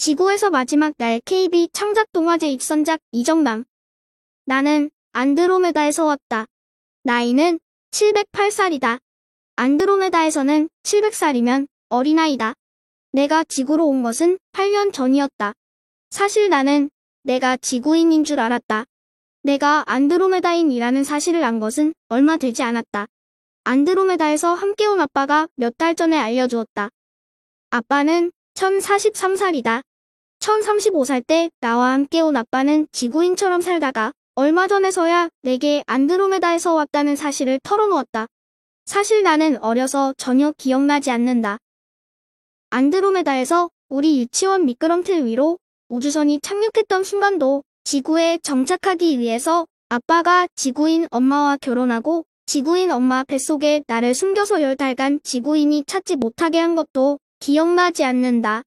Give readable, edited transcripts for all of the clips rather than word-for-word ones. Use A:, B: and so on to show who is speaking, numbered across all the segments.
A: 지구에서 마지막 날 KB 창작 동화제 입선작 이정남. 나는 안드로메다에서 왔다. 나이는 708살이다. 안드로메다에서는 700살이면 어린아이다. 내가 지구로 온 것은 8년 전이었다. 사실 나는 내가 지구인인 줄 알았다. 내가 안드로메다인이라는 사실을 안 것은 얼마 되지 않았다. 안드로메다에서 함께 온 아빠가 몇 달 전에 알려주었다. 아빠는 1043살이다. 1035살 때 나와 함께 온 아빠는 지구인처럼 살다가 얼마 전에서야 내게 안드로메다에서 왔다는 사실을 털어놓았다. 사실 나는 어려서 전혀 기억나지 않는다. 안드로메다에서 우리 유치원 미끄럼틀 위로 우주선이 착륙했던 순간도 지구에 정착하기 위해서 아빠가 지구인 엄마와 결혼하고 지구인 엄마 뱃속에 나를 숨겨서 10달간 지구인이 찾지 못하게 한 것도 기억나지 않는다.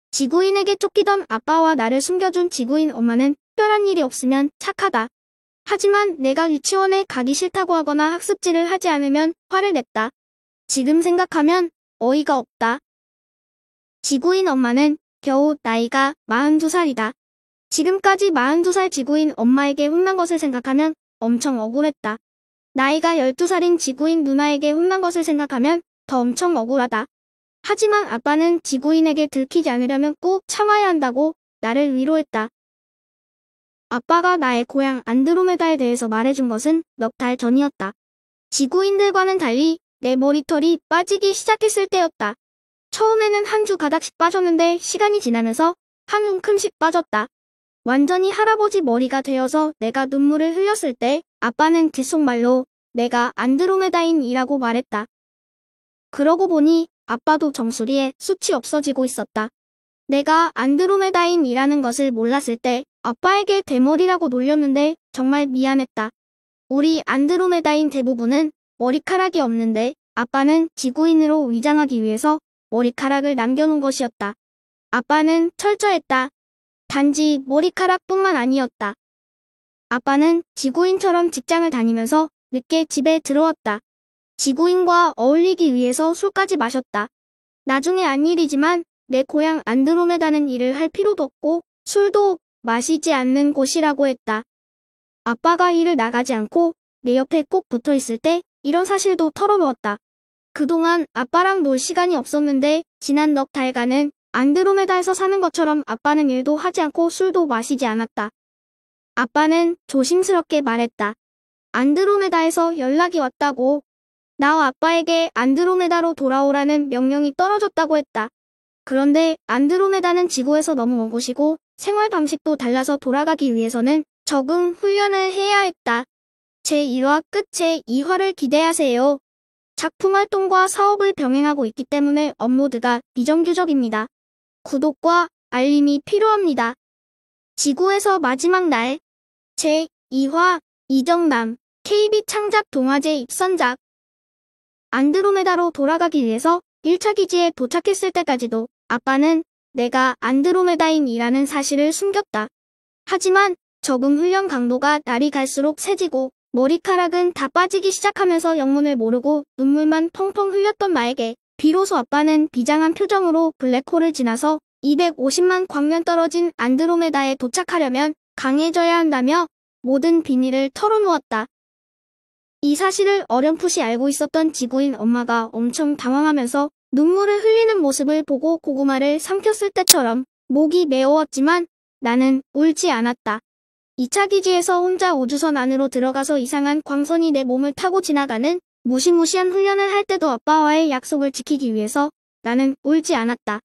A: 지구인에게 쫓기던 아빠와 나를 숨겨준 지구인 엄마는 특별한 일이 없으면 착하다. 하지만 내가 유치원에 가기 싫다고 하거나 학습지를 하지 않으면 화를 냈다. 지금 생각하면 어이가 없다. 지구인 엄마는 겨우 나이가 42살이다. 지금까지 42살 지구인 엄마에게 혼난 것을 생각하면 엄청 억울했다. 나이가 12살인 지구인 누나에게 혼난 것을 생각하면 더 엄청 억울하다. 하지만 아빠는 지구인에게 들키지 않으려면 꼭 참아야 한다고 나를 위로했다. 아빠가 나의 고향 안드로메다에 대해서 말해준 것은 몇 달 전이었다. 지구인들과는 달리 내 머리털이 빠지기 시작했을 때였다. 처음에는 한 주 가닥씩 빠졌는데 시간이 지나면서 한 움큼씩 빠졌다. 완전히 할아버지 머리가 되어서 내가 눈물을 흘렸을 때 아빠는 귓속말로 내가 안드로메다인이라고 말했다. 그러고 보니 아빠도 정수리에 숱이 없어지고 있었다. 내가 안드로메다인이라는 것을 몰랐을 때 아빠에게 대머리라고 놀렸는데 정말 미안했다. 우리 안드로메다인 대부분은 머리카락이 없는데 아빠는 지구인으로 위장하기 위해서 머리카락을 남겨놓은 것이었다. 아빠는 철저했다. 단지 머리카락뿐만 아니었다. 아빠는 지구인처럼 직장을 다니면서 늦게 집에 들어왔다. 지구인과 어울리기 위해서 술까지 마셨다. 나중에 안 일이지만 내 고향 안드로메다는 일을 할 필요도 없고 술도 마시지 않는 곳이라고 했다. 아빠가 일을 나가지 않고 내 옆에 꼭 붙어 있을 때 이런 사실도 털어놓았다. 그동안 아빠랑 놀 시간이 없었는데 지난 넉 달간은 안드로메다에서 사는 것처럼 아빠는 일도 하지 않고 술도 마시지 않았다. 아빠는 조심스럽게 말했다. 안드로메다에서 연락이 왔다고. 나와 아빠에게 안드로메다로 돌아오라는 명령이 떨어졌다고 했다. 그런데 안드로메다는 지구에서 너무 먼 곳이고 생활 방식도 달라서 돌아가기 위해서는 적응 훈련을 해야 했다. 제1화 끝 제2화를 기대하세요. 작품 활동과 사업을 병행하고 있기 때문에 업로드가 비정규적입니다. 구독과 알림이 필요합니다. 지구에서 마지막 날 제2화 이정남 KB 창작 동화제 입선작. 안드로메다로 돌아가기 위해서 1차 기지에 도착했을 때까지도 아빠는 내가 안드로메다인이라는 사실을 숨겼다. 하지만 적응 훈련 강도가 날이 갈수록 세지고 머리카락은 다 빠지기 시작하면서 영문을 모르고 눈물만 펑펑 흘렸던 나에게 비로소 아빠는 비장한 표정으로 블랙홀을 지나서 250만 광년 떨어진 안드로메다에 도착하려면 강해져야 한다며 모든 비밀을 털어놓았다. 이 사실을 어렴풋이 알고 있었던 지구인 엄마가 엄청 당황하면서 눈물을 흘리는 모습을 보고 고구마를 삼켰을 때처럼 목이 메어왔지만 나는 울지 않았다. 2차 기지에서 혼자 우주선 안으로 들어가서 이상한 광선이 내 몸을 타고 지나가는 무시무시한 훈련을 할 때도 아빠와의 약속을 지키기 위해서 나는 울지 않았다.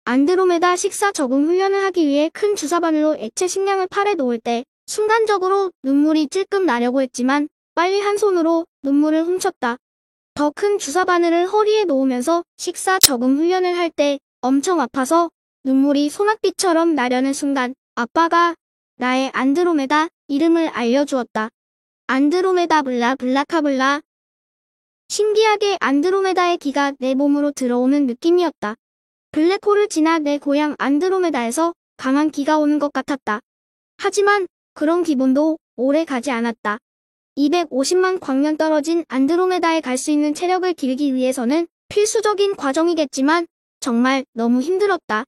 A: 안드로메다 식사 적응 훈련을 하기 위해 큰 주사바늘로 액체 식량을 팔에 놓을 때 순간적으로 눈물이 찔끔 나려고 했지만 빨리 한 손으로 눈물을 훔쳤다. 더 큰 주사바늘을 허리에 놓으면서 식사 적응 훈련을 할 때 엄청 아파서 눈물이 소낙비처럼 나려는 순간 아빠가 나의 안드로메다 이름을 알려주었다. 안드로메다 블라카블라. 신기하게 안드로메다의 기가 내 몸으로 들어오는 느낌이었다. 블랙홀을 지나 내 고향 안드로메다에서 강한 기가 오는 것 같았다. 하지만 그런 기분도 오래 가지 않았다. 250만 광년 떨어진 안드로메다에 갈 수 있는 체력을 기르기 위해서는 필수적인 과정이겠지만 정말 너무 힘들었다.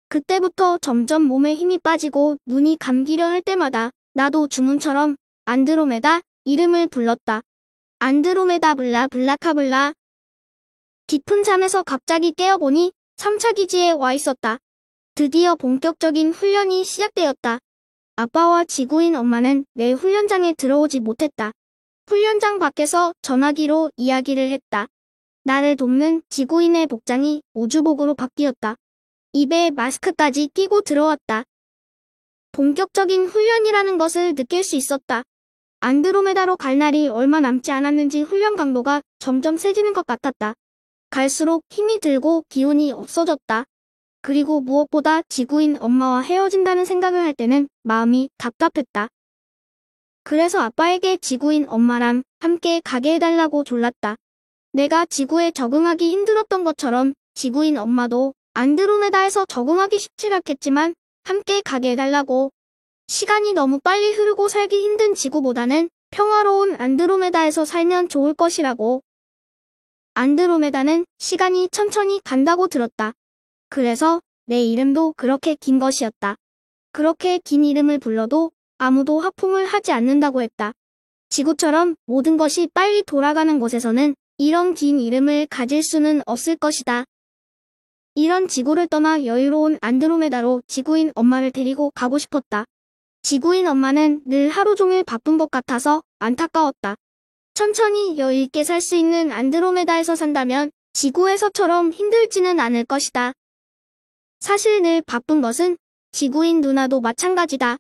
A: 그때부터 점점 몸에 힘이 빠지고 눈이 감기려 할 때마다 나도 주문처럼 안드로메다 이름을 불렀다. 안드로메다 블라 블라카블라. 깊은 잠에서 갑자기 깨어보니 3차 기지에 와 있었다. 드디어 본격적인 훈련이 시작되었다. 아빠와 지구인 엄마는 내 훈련장에 들어오지 못했다. 훈련장 밖에서 전화기로 이야기를 했다. 나를 돕는 지구인의 복장이 우주복으로 바뀌었다. 입에 마스크까지 끼고 들어왔다. 본격적인 훈련이라는 것을 느낄 수 있었다. 안드로메다로 갈 날이 얼마 남지 않았는지 훈련 강도가 점점 세지는 것 같았다. 갈수록 힘이 들고 기운이 없어졌다. 그리고 무엇보다 지구인 엄마와 헤어진다는 생각을 할 때는 마음이 답답했다. 그래서 아빠에게 지구인 엄마랑 함께 가게 해달라고 졸랐다. 내가 지구에 적응하기 힘들었던 것처럼 지구인 엄마도 안드로메다에서 적응하기 쉽지 않겠지만 함께 가게 해달라고. 시간이 너무 빨리 흐르고 살기 힘든 지구보다는 평화로운 안드로메다에서 살면 좋을 것이라고. 안드로메다는 시간이 천천히 간다고 들었다. 그래서 내 이름도 그렇게 긴 것이었다. 그렇게 긴 이름을 불러도 아무도 하품을 하지 않는다고 했다. 지구처럼 모든 것이 빨리 돌아가는 곳에서는 이런 긴 이름을 가질 수는 없을 것이다. 이런 지구를 떠나 여유로운 안드로메다로 지구인 엄마를 데리고 가고 싶었다. 지구인 엄마는 늘 하루 종일 바쁜 것 같아서 안타까웠다. 천천히 여유 있게 살 수 있는 안드로메다에서 산다면 지구에서처럼 힘들지는 않을 것이다. 사실 늘 바쁜 것은 지구인 누나도 마찬가지다.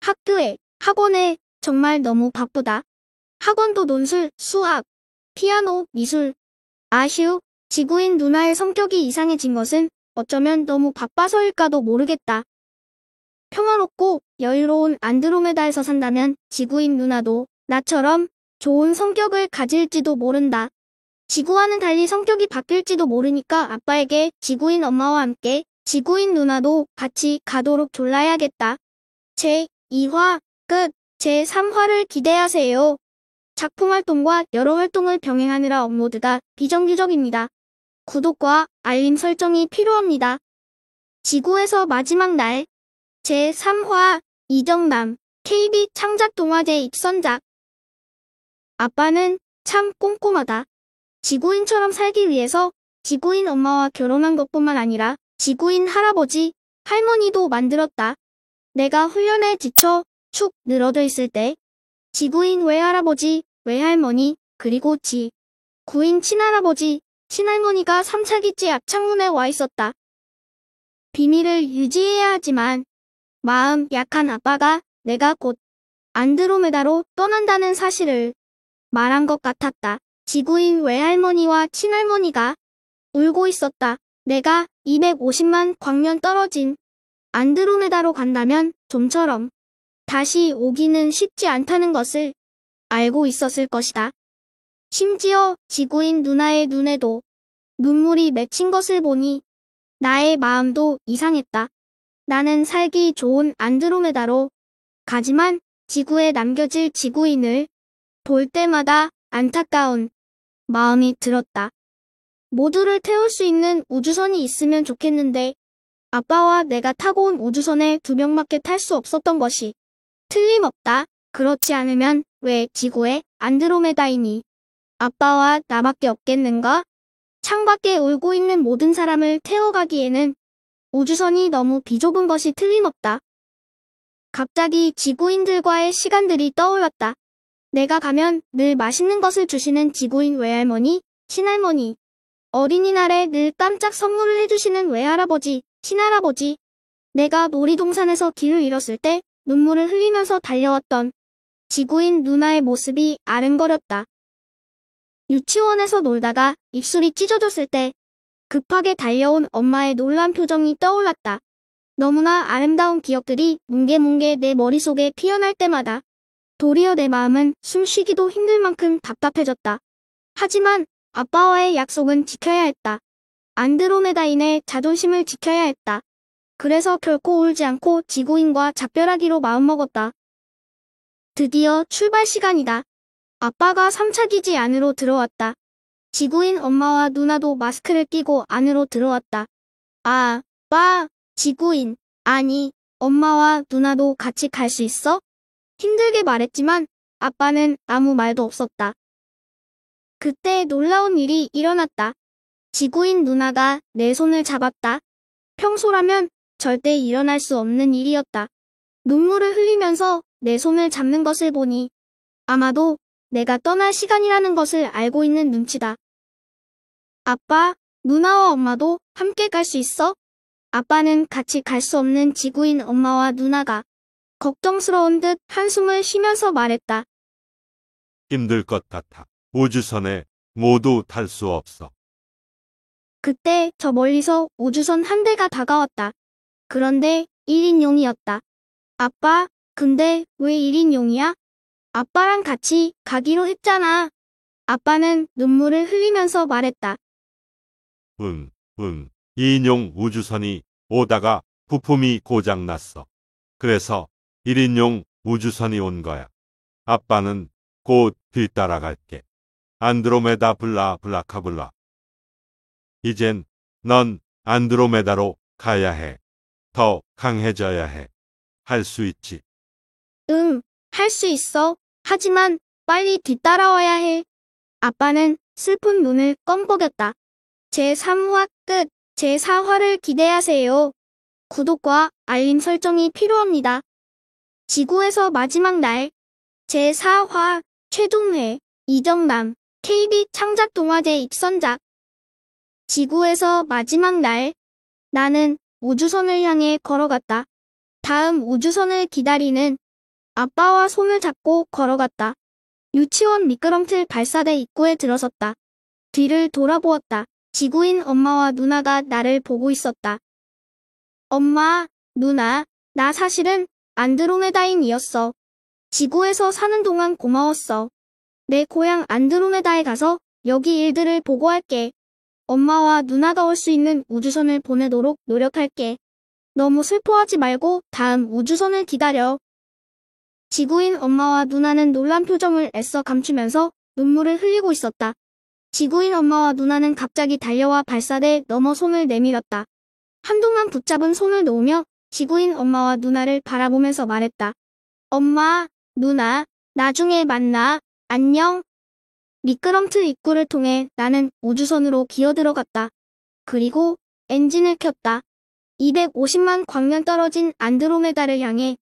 A: 학교에, 학원에 정말 너무 바쁘다. 학원도 논술, 수학, 피아노, 미술. 아휴, 지구인 누나의 성격이 이상해진 것은 어쩌면 너무 바빠서일까도 모르겠다. 평화롭고 여유로운 안드로메다에서 산다면 지구인 누나도 나처럼 좋은 성격을 가질지도 모른다. 지구와는 달리 성격이 바뀔지도 모르니까 아빠에게 지구인 엄마와 함께 지구인 누나도 같이 가도록 졸라야겠다. 제2화 끝. 제3화를 기대하세요. 작품 활동과 여러 활동을 병행하느라 업로드가 비정기적입니다. 구독과 알림 설정이 필요합니다. 지구에서 마지막 날 제3화 이정남 KB 창작 동화제 입선작. 아빠는 참 꼼꼼하다. 지구인처럼 살기 위해서 지구인 엄마와 결혼한 것뿐만 아니라 지구인 할아버지, 할머니도 만들었다. 내가 훈련에 지쳐 축 늘어져 있을 때 지구인 외할아버지, 외할머니, 그리고 지구인 친할아버지, 친할머니가 3차 기지 앞 창문에 와 있었다. 비밀을 유지해야 하지만 마음 약한 아빠가 내가 곧 안드로메다로 떠난다는 사실을 말한 것 같았다. 지구인 외할머니와 친할머니가 울고 있었다. 내가 250만 광년 떨어진 안드로메다로 간다면 좀처럼 다시 오기는 쉽지 않다는 것을 알고 있었을 것이다. 심지어 지구인 누나의 눈에도 눈물이 맺힌 것을 보니 나의 마음도 이상했다. 나는 살기 좋은 안드로메다로 가지만 지구에 남겨질 지구인을 볼 때마다 안타까운 마음이 들었다. 모두를 태울 수 있는 우주선이 있으면 좋겠는데 아빠와 내가 타고 온 우주선에 2명밖에 탈 수 없었던 것이 틀림없다. 그렇지 않으면 왜 지구에 안드로메다이니 아빠와 나밖에 없겠는가? 창밖에 울고 있는 모든 사람을 태워가기에는 우주선이 너무 비좁은 것이 틀림없다. 갑자기 지구인들과의 시간들이 떠올랐다. 내가 가면 늘 맛있는 것을 주시는 지구인 외할머니, 친할머니, 어린이날에 늘 깜짝 선물을 해주시는 외할아버지, 친할아버지, 내가 놀이동산에서 길을 잃었을 때 눈물을 흘리면서 달려왔던 지구인 누나의 모습이 아른거렸다. 유치원에서 놀다가 입술이 찢어졌을 때 급하게 달려온 엄마의 놀란 표정이 떠올랐다. 너무나 아름다운 기억들이 뭉게뭉게 내 머릿속에 피어날 때마다 도리어 내 마음은 숨쉬기도 힘들 만큼 답답해졌다. 하지만 아빠와의 약속은 지켜야 했다. 안드로메다인의 자존심을 지켜야 했다. 그래서 결코 울지 않고 지구인과 작별하기로 마음먹었다. 드디어 출발 시간이다. 아빠가 3차 기지 안으로 들어왔다. 지구인 엄마와 누나도 마스크를 끼고 안으로 들어왔다. 아빠, 지구인, 아니, 엄마와 누나도 같이 갈 수 있어? 힘들게 말했지만 아빠는 아무 말도 없었다. 그때 놀라운 일이 일어났다. 지구인 누나가 내 손을 잡았다. 평소라면 절대 일어날 수 없는 일이었다. 눈물을 흘리면서 내 손을 잡는 것을 보니 아마도 내가 떠날 시간이라는 것을 알고 있는 눈치다. 아빠, 누나와 엄마도 함께 갈 수 있어? 아빠는 같이 갈 수 없는 지구인 엄마와 누나가 걱정스러운 듯 한숨을 쉬면서 말했다.
B: 힘들 것 같아. 우주선에 모두 탈 수 없어.
A: 그때 저 멀리서 우주선 한 대가 다가왔다. 그런데 1인용이었다. 아빠, 근데 왜 1인용이야? 아빠랑 같이 가기로 했잖아. 아빠는 눈물을 흘리면서 말했다.
B: 응. 2인용 우주선이 오다가 부품이 고장났어. 그래서 1인용 우주선이 온 거야. 아빠는 곧 뒤따라갈게. 안드로메다 블라카블라. 이젠 넌 안드로메다로 가야 해. 더 강해져야 해. 할 수 있지.
A: 응, 할 수 있어. 하지만 빨리 뒤따라와야 해. 아빠는 슬픈 눈을 껌뻑였다. 제3화 끝. 제4화를 기대하세요. 구독과 알림 설정이 필요합니다. 지구에서 마지막 날. 제4화 최동회, 이정남, KB 창작동화제 입선작. 지구에서 마지막 날. 나는 우주선을 향해 걸어갔다. 다음 우주선을 기다리는 아빠와 손을 잡고 걸어갔다. 유치원 미끄럼틀 발사대 입구에 들어섰다. 뒤를 돌아보았다. 지구인 엄마와 누나가 나를 보고 있었다. 엄마, 누나, 나 사실은 안드로메다인이었어. 지구에서 사는 동안 고마웠어. 내 고향 안드로메다에 가서 여기 일들을 보고할게. 엄마와 누나가 올 수 있는 우주선을 보내도록 노력할게. 너무 슬퍼하지 말고 다음 우주선을 기다려. 지구인 엄마와 누나는 놀란 표정을 애써 감추면서 눈물을 흘리고 있었다. 지구인 엄마와 누나는 갑자기 달려와 발사대 너머 손을 내밀었다. 한동안 붙잡은 손을 놓으며 지구인 엄마와 누나를 바라보면서 말했다. 엄마, 누나, 나중에 만나. 안녕. 미끄럼틀 입구를 통해 나는 우주선으로 기어들어갔다. 그리고 엔진을 켰다. 250만 광년 떨어진 안드로메다를 향해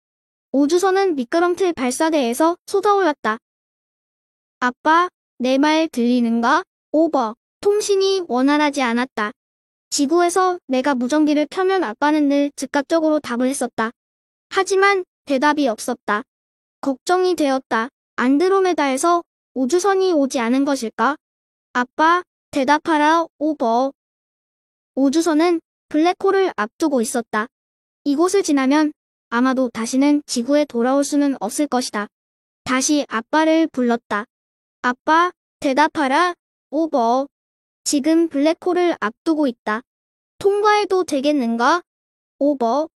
A: 우주선은 미끄럼틀 발사대에서 쏟아올랐다. 아빠, 내 말 들리는가? 오버. 통신이 원활하지 않았다. 지구에서 내가 무전기를 켜면 아빠는 늘 즉각적으로 답을 했었다. 하지만 대답이 없었다. 걱정이 되었다. 안드로메다에서 우주선이 오지 않은 것일까? 아빠, 대답하라. 오버. 우주선은 블랙홀을 앞두고 있었다. 이곳을 지나면 아마도 다시는 지구에 돌아올 수는 없을 것이다. 다시 아빠를 불렀다. 아빠, 대답하라. 오버. 지금 블랙홀을 앞두고 있다. 통과해도 되겠는가? 오버.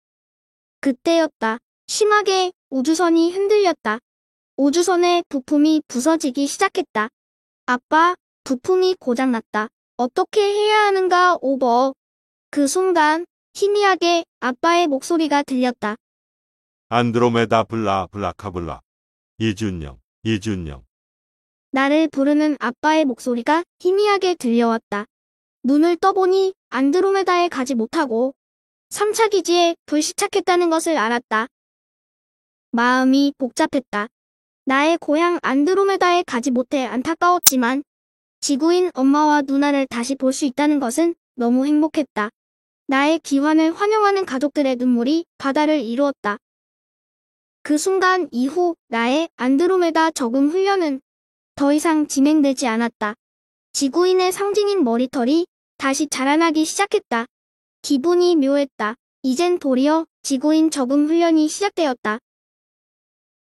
A: 그때였다. 심하게 우주선이 흔들렸다. 우주선의 부품이 부서지기 시작했다. 아빠, 부품이 고장났다. 어떻게 해야 하는가? 오버. 그 순간 희미하게 아빠의 목소리가 들렸다.
B: 안드로메다 블라카블라. 이준영.
A: 나를 부르는 아빠의 목소리가 희미하게 들려왔다. 눈을 떠보니 안드로메다에 가지 못하고 3차 기지에 불시착했다는 것을 알았다. 마음이 복잡했다. 나의 고향 안드로메다에 가지 못해 안타까웠지만 지구인 엄마와 누나를 다시 볼 수 있다는 것은 너무 행복했다. 나의 귀환을 환영하는 가족들의 눈물이 바다를 이루었다. 그 순간 이후 나의 안드로메다 적응 훈련은 더 이상 진행되지 않았다. 지구인의 상징인 머리털이 다시 자라나기 시작했다. 기분이 묘했다. 이젠 도리어 지구인 적응 훈련이 시작되었다.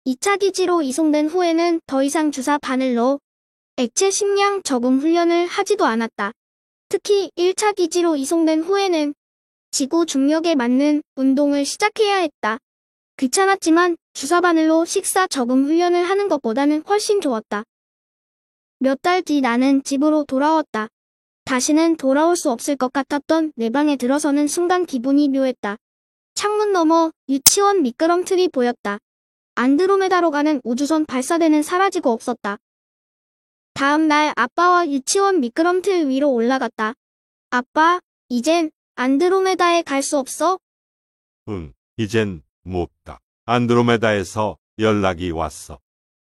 A: 2차 기지로 이송된 후에는 더 이상 주사 바늘로 액체 식량 적응 훈련을 하지도 않았다. 특히 1차 기지로 이송된 후에는 지구 중력에 맞는 운동을 시작해야 했다. 귀찮았지만 주사 바늘로 식사 적응 훈련을 하는 것보다는 훨씬 좋았다. 몇 달 뒤 나는 집으로 돌아왔다. 다시는 돌아올 수 없을 것 같았던 내 방에 들어서는 순간 기분이 묘했다. 창문 너머 유치원 미끄럼틀이 보였다. 안드로메다로 가는 우주선 발사대는 사라지고 없었다. 다음 날 아빠와 유치원 미끄럼틀 위로 올라갔다. 아빠, 이젠 안드로메다에 갈 수 없어?
B: 응, 이젠 못 가. 안드로메다에서 연락이 왔어.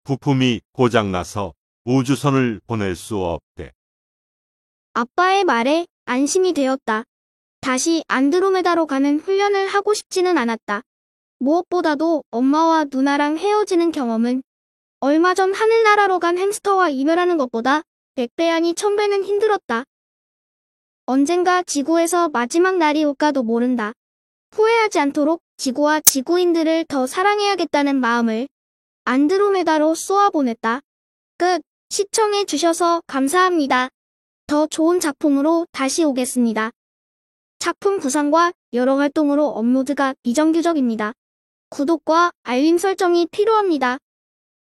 B: 부품이 고장나서 우주선을 보낼 수 없대.
A: 아빠의 말에 안심이 되었다. 다시 안드로메다로 가는 훈련을 하고 싶지는 않았다. 무엇보다도 엄마와 누나랑 헤어지는 경험은 얼마 전 하늘나라로 간 햄스터와 이별하는 것보다 100배 아니 1000배는 힘들었다. 언젠가 지구에서 마지막 날이 올까도 모른다. 후회하지 않도록 지구와 지구인들을 더 사랑해야겠다는 마음을 안드로메다로 쏘아보냈다. 끝. 시청해주셔서 감사합니다. 더 좋은 작품으로 다시 오겠습니다. 작품 구상과 여러 활동으로 업로드가 비정규적입니다. 구독과 알림 설정이 필요합니다.